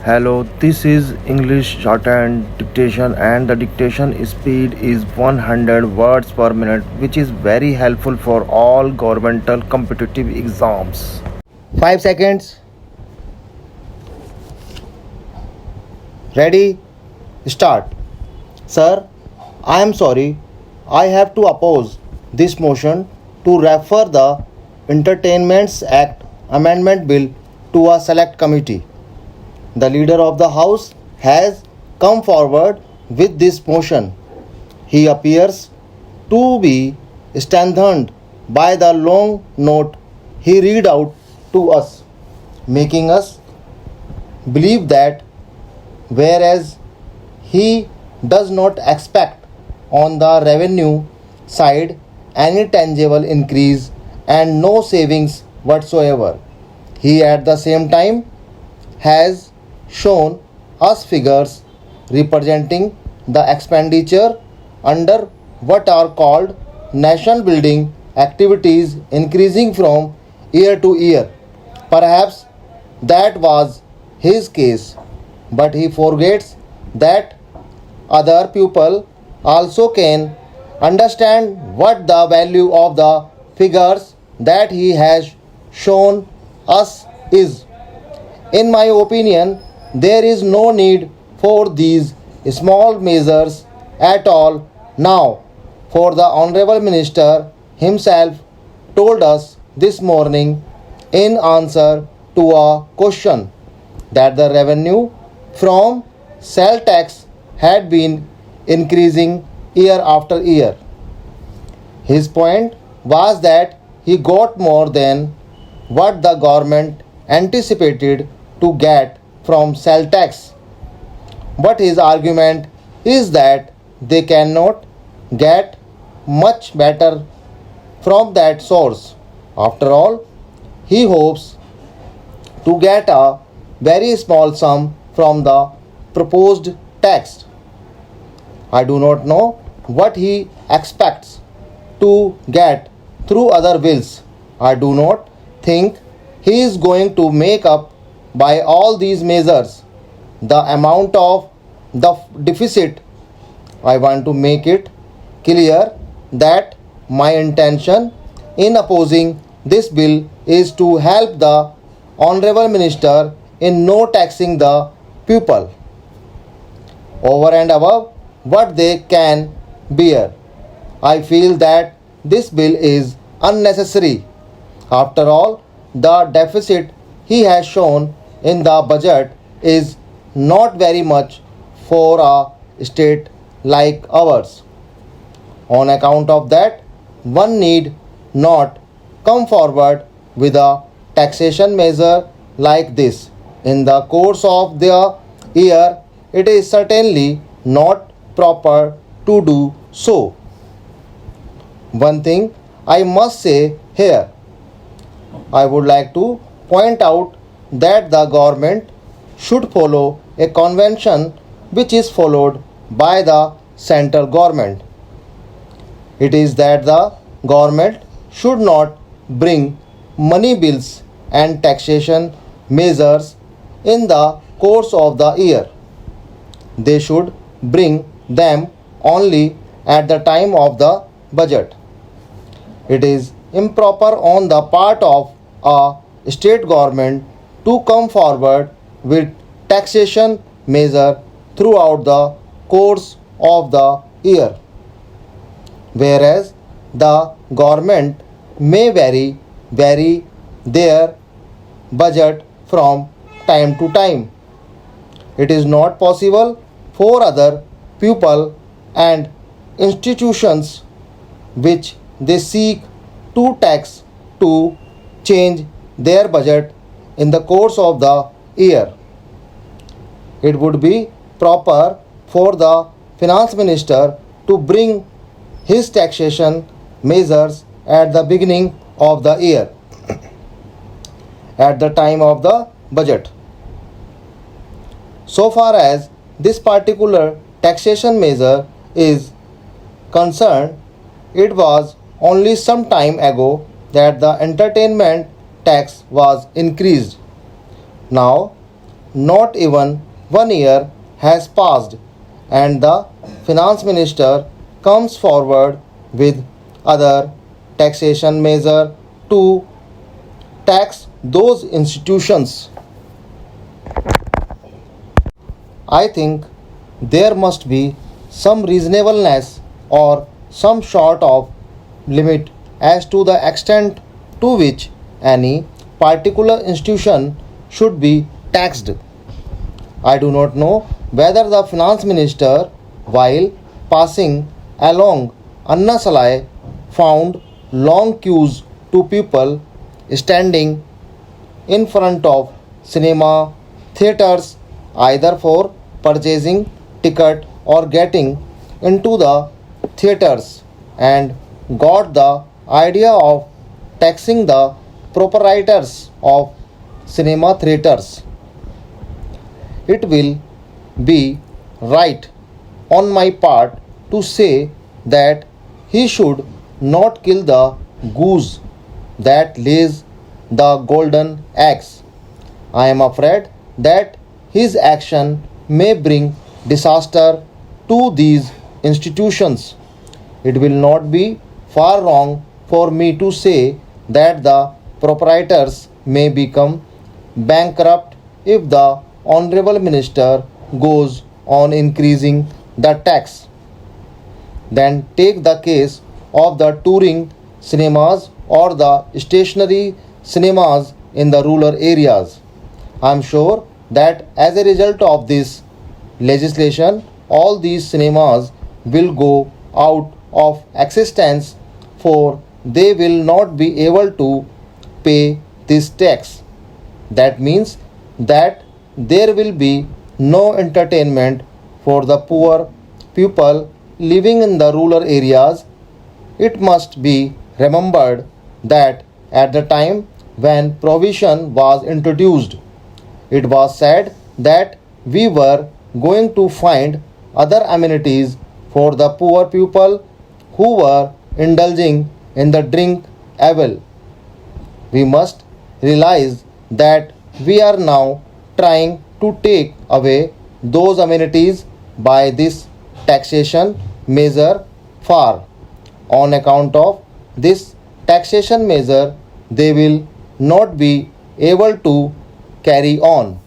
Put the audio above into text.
Hello, this is English shorthand dictation and the dictation speed is 100 words per minute, which is very helpful for all governmental competitive exams. 5 seconds. Ready? Start. Sir, I am sorry. I have to oppose this motion to refer the Entertainments Act Amendment Bill to a select committee. The leader of the House has come forward with this motion. He appears to be strengthened by the long note he read out to us, making us believe that whereas he does not expect on the revenue side any tangible increase and no savings whatsoever, he at the same time has shown us figures representing the expenditure under what are called nation building activities increasing from year to year. Perhaps that was his case, but he forgets that other people also can understand what the value of the figures that he has shown us is. In my opinion, there is no need for these small measures at all now, for the Honorable Minister himself told us this morning in answer to a question that the revenue from sale tax had been increasing year after year. His point was that he got more than what the government anticipated to get from sale tax. But his argument is that they cannot get much better from that source. After all, he hopes to get a very small sum from the proposed tax. I do not know what he expects to get through other bills. I do not think he is going to make up by all these measures the amount of the deficit. I want to make it clear that my intention in opposing this bill is to help the Honorable Minister in no taxing the people over and above what they can bear. I feel that this bill is unnecessary. After all, the deficit he has shown in the budget is not very much for a state like ours. On account of that, one need not come forward with a taxation measure like this. In the course of the year, it is certainly not proper to do so. One thing I must say here, I would like to point out that the government should follow a convention which is followed by the central government. It is that the government should not bring money bills and taxation measures in the course of the year. They should bring them only at the time of the budget. It is improper on the part of a state government to come forward with taxation measure throughout the course of the year, whereas the government may vary their budget from time to time. It is not possible for other people and institutions which they seek to tax to change their budget in the course of the year. It would be proper for the finance minister to bring his taxation measures at the beginning of the year, at the time of the budget. So far as this particular taxation measure is concerned, it was only some time ago that the entertainment tax was increased. Now, not even 1 year has passed, and the finance minister comes forward with other taxation measure to tax those institutions. I think there must be some reasonableness or some sort of limit as to the extent to which any particular institution should be taxed. I do not know whether the finance minister, while passing along Anna Salai, found long queues to people standing in front of cinema theaters either for purchasing ticket or getting into the theaters, and got the idea of taxing the proprietors of cinema theaters. It will be right on my part to say that he should not kill the goose that lays the golden eggs. I am afraid that his action may bring disaster to these institutions. It will not be far wrong for me to say that the proprietors may become bankrupt if the Honorable Minister goes on increasing the tax. Then take the case of the touring cinemas or the stationary cinemas in the rural areas. I am sure that as a result of this legislation, all these cinemas will go out of existence, for they will not be able to pay this tax. That means that there will be no entertainment for the poor people living in the rural areas. It must be remembered that at the time when provision was introduced, it was said that we were going to find other amenities for the poor people who were indulging in the drink evil. We must realize that we are now trying to take away those amenities by this taxation measure far. On account of this taxation measure, they will not be able to carry on.